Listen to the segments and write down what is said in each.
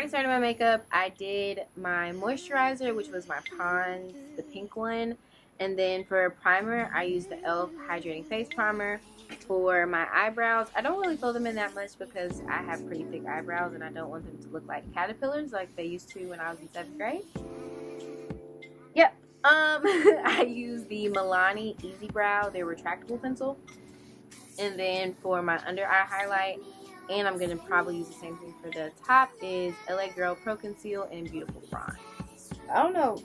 already started my makeup. I did my moisturizer, which was my Pond's, the pink one. And then for primer, I used the e.l.f. Hydrating Face Primer. For my eyebrows, I don't really fill them in that much because I have pretty thick eyebrows and I don't want them to look like caterpillars like they used to when I was in 7th grade. Yep. I use the Milani Easy Brow, their retractable pencil. And then for my under eye highlight, and I'm going to probably use the same thing for the top, is LA Girl Pro Conceal in Beautiful Bronze. I don't know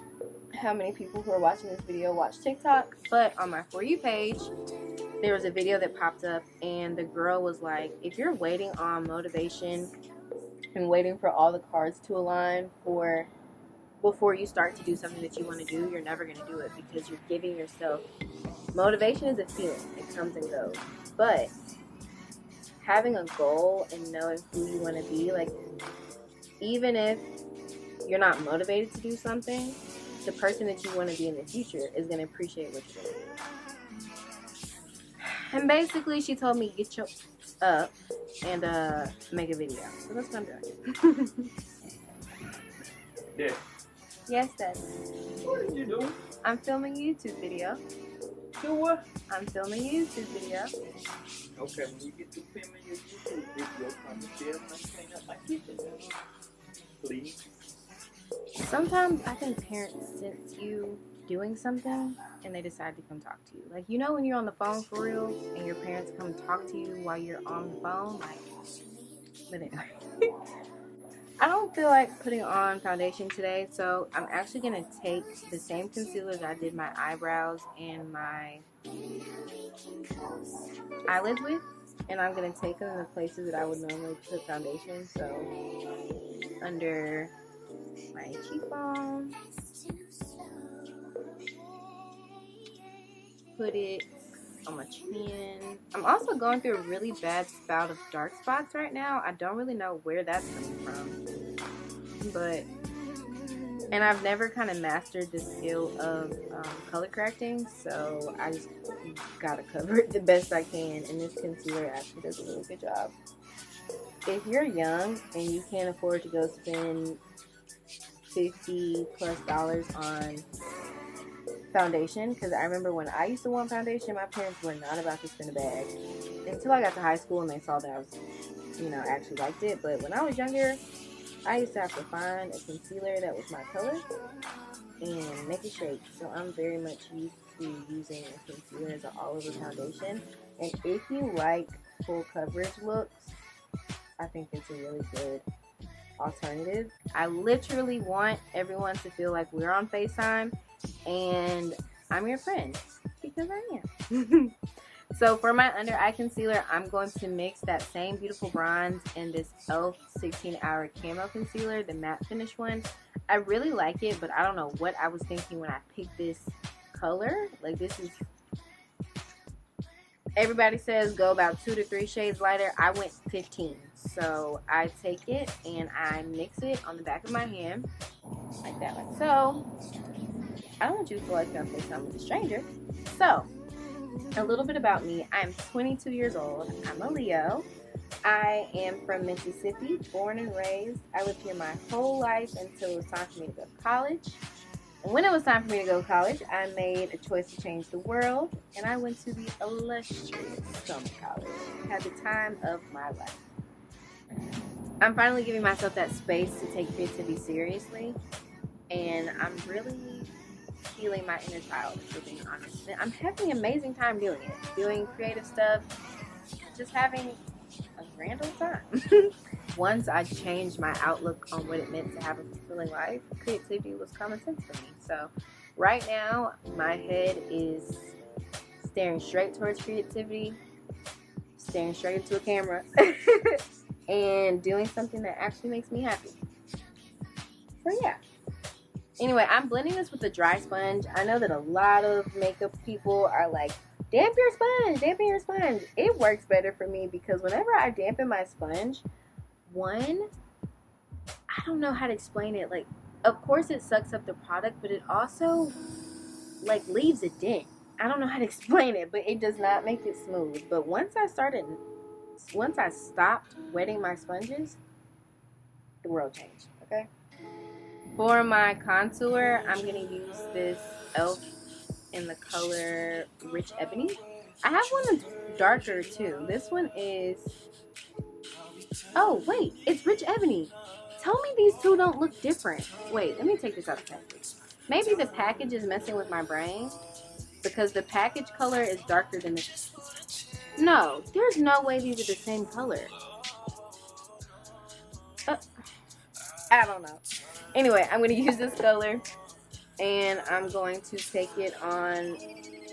how many people who are watching this video watch TikTok, but on my For You page, there was a video that popped up, and the girl was like, if you're waiting on motivation and waiting for all the cards to align before you start to do something that you want to do, you're never going to do it because you're giving yourself... Motivation is a feeling. It comes and goes. But having a goal and knowing who you want to be, like, even if you're not motivated to do something, the person that you want to be in the future is going to appreciate what you're doing. And basically, she told me, get your up and make a video. So that's what I'm doing. Yeah. Yes, Dad. What are you doing? I'm filming a YouTube video. Do what? I'm filming a YouTube video. Okay, when you get to filming your YouTube video, come and share and clean up my kitchen. Please. Sometimes I think parents sense you doing something and they decide to come talk to you. Like, you know when you're on the phone for real and your parents come talk to you while you're on the phone? Like, but anyway. I don't feel like putting on foundation today, so I'm actually going to take the same concealer that I did my eyebrows and my eyelids with, and I'm going to take them in the places that I would normally put foundation, so under my cheekbone, put it on my chin. I'm also going through a really bad spout of dark spots right now. I don't really know where that's coming from, and I've never kind of mastered the skill of color correcting, so I just gotta cover it the best I can, and this concealer actually does a really good job. If you're young and you can't afford to go spend $50+ on foundation, because I remember when I used to want foundation, my parents were not about to spend a bag until I got to high school and they saw that I was, actually liked it. But when I was younger, I used to have to find a concealer that was my color and make it shake. So I'm very much used to using a concealer as an all-over foundation. And if you like full coverage looks, I think it's a really good alternative. I literally want everyone to feel like we're on FaceTime and I'm your friend, because I am. So for my under eye concealer, I'm going to mix that same Beautiful Bronze and this e.l.f. 16-Hour Camo Concealer, the matte finish one. I really like it, but I don't know what I was thinking when I picked this color. Like, this is... Everybody says go about 2 to 3 shades lighter. I went 15. So I take it and I mix it on the back of my hand, like that, like so. I don't want you to feel like you're on FaceTime with a stranger. So, a little bit about me. I'm 22 years old. I'm a Leo. I am from Mississippi, born and raised. I lived here my whole life until it was time for me to go to college. And when it was time for me to go to college, I made a choice to change the world, and I went to the illustrious Camo College. I had the time of my life. I'm finally giving myself that space to take creativity seriously, and I'm really healing my inner child, for being honest. And I'm having an amazing time doing it. Doing creative stuff, just having a grand old time. Once I changed my outlook on what it meant to have a fulfilling life, creativity was common sense for me. So right now, my head is staring straight towards creativity, staring straight into a camera, and doing something that actually makes me happy. So yeah. Anyway, I'm blending this with a dry sponge. I know that a lot of makeup people are like, dampen your sponge, dampen your sponge. It works better for me because whenever I dampen my sponge, one, I don't know how to explain it. Like, of course it sucks up the product, but it also, like, leaves a dent. I don't know how to explain it, but it does not make it smooth. But once I stopped wetting my sponges, the world changed, okay? For my contour, I'm going to use this e.l.f. in the color Rich Ebony. I have one that's darker too. This one is, oh wait, it's Rich Ebony. Tell me these two don't look different. Wait, let me take this out of the package. Maybe the package is messing with my brain because the package color is darker than this. No, there's no way these are the same color. I don't know. Anyway, I'm going to use this color and I'm going to take it on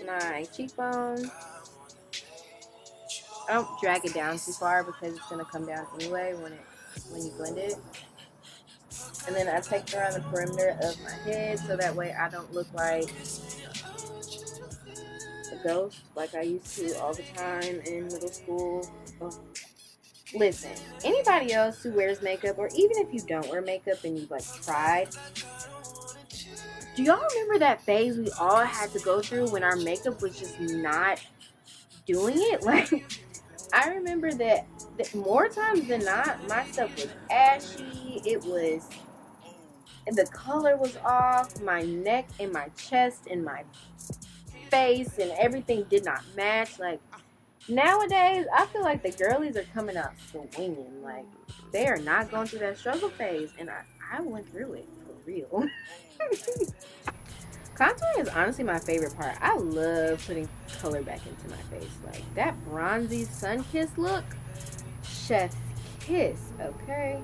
my cheekbones. I don't drag it down too far because it's going to come down anyway when you blend it. And then I take it around the perimeter of my head so that way I don't look like a ghost like I used to all the time in middle school. Oh. Listen, anybody else who wears makeup, or even if you don't wear makeup and you like tried, do y'all remember that phase we all had to go through when our makeup was just not doing it? Like, I remember that more times than not, my stuff was ashy. The color was off. My neck and my chest and my face and everything did not match. Like, nowadays, I feel like the girlies are coming out swinging. Like, they are not going through that struggle phase. And I went through it for real. Contouring is honestly my favorite part. I love putting color back into my face. Like, that bronzy sun-kissed look, chef's kiss, okay?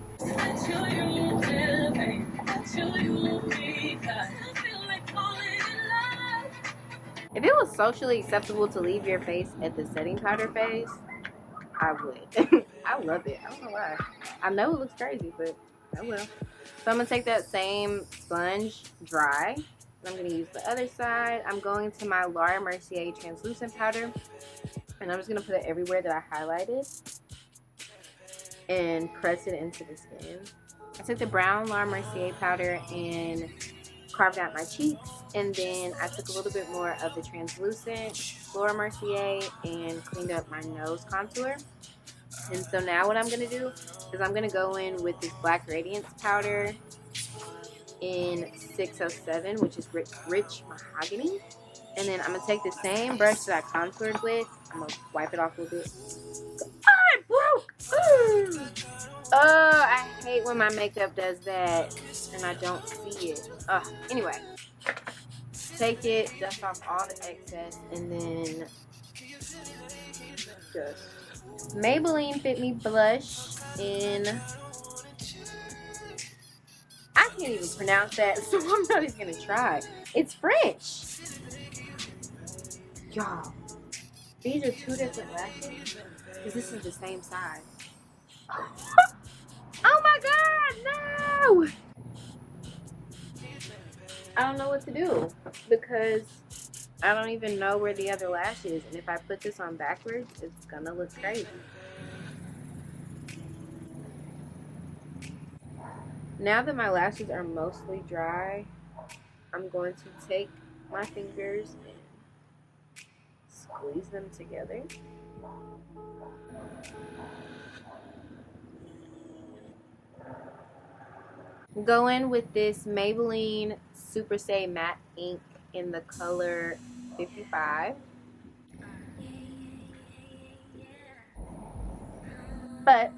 If it was socially acceptable to leave your face at the setting powder phase, I would. I love it. I don't know why. I know it looks crazy, but I will. So I'm going to take that same sponge dry. I'm going to use the other side. I'm going to my Laura Mercier translucent powder. And I'm just going to put it everywhere that I highlighted. And press it into the skin. I took the brown Laura Mercier powder and carved out my cheeks. And then I took a little bit more of the translucent Laura Mercier and cleaned up my nose contour. And so now what I'm going to do is I'm going to go in with this Black Radiance powder in 607, which is rich mahogany. And then I'm going to take the same brush that I contoured with. I'm going to wipe it off a little bit. Ah, it broke! Oh, I hate when my makeup does that and I don't see it. Anyway, take it, dust off all the excess, and then just Maybelline Fit Me blush in, I can't even pronounce that, so I'm not even gonna try. It's French. Y'all, these are two different lashes because this is the same size. Oh my god, no! I don't know what to do because I don't even know where the other lash is, and if I put this on backwards, it's gonna look crazy. Now that my lashes are mostly dry, I'm going to take my fingers and squeeze them together. Go in with this Maybelline Super Stay Matte Ink in the color 55. But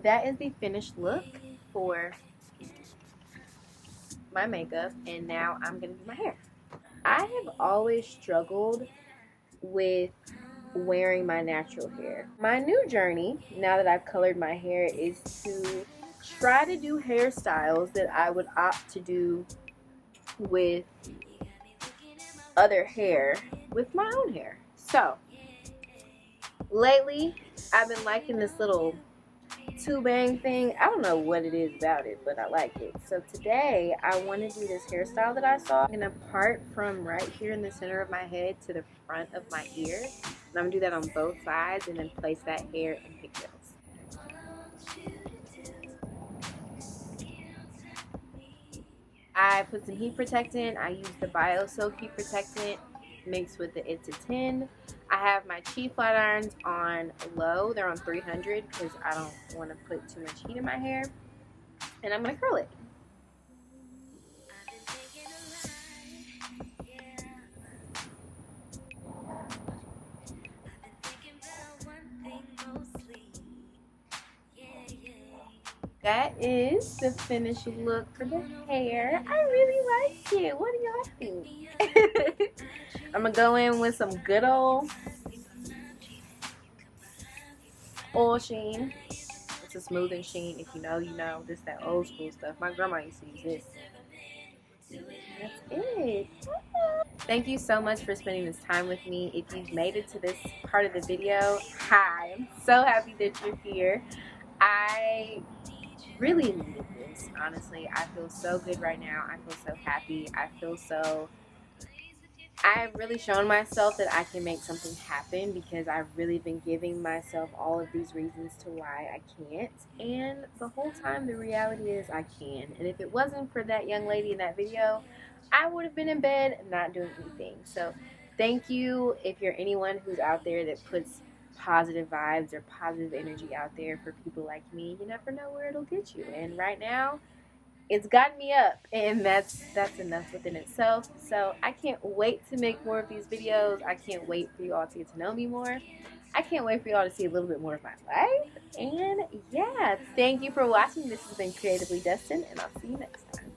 that is the finished look for my makeup, and now I'm gonna do my hair. I have always struggled with wearing my natural hair. My new journey, now that I've colored my hair, is to try to do hairstyles that I would opt to do with other hair with my own hair. So lately I've been liking this little two bang thing. I don't know what it is about it, but I like it. So today I want to do this hairstyle that I saw. I'm gonna part from right here in the center of my head to the front of my ear, and I'm gonna do that on both sides and then place that hair in pigtails. I put some heat protectant. I use the Bio Soak heat protectant mixed with the It's a 10. I have my Chit flat irons on low. They're on 300 because I don't want to put too much heat in my hair. and I'm going to curl it. That is the finished look for the hair. I really like it. What do y'all think? I'm going to go in with some good old oil sheen. It's a smoothing sheen. If you know, you know. This is that old school stuff. My grandma used to use this. That's it. Thank you so much for spending this time with me. If you've made it to this part of the video, hi. I'm so happy that you're here. I really needed this, honestly. I feel so good right now. I feel so happy. I've really shown myself that I can make something happen because I've really been giving myself all of these reasons to why I can't. And the whole time the reality is I can. And if it wasn't for that young lady in that video, I would have been in bed not doing anything. So thank you if you're anyone who's out there that puts positive vibes or positive energy out there for people like me. You never know where it'll get you. And right now, it's gotten me up, and that's enough within itself. So I can't wait to make more of these videos. I can't wait for you all to get to know me more. I can't wait for y'all to see a little bit more of my life. And yeah, thank you for watching. This has been Creatively Destined, and I'll see you next time.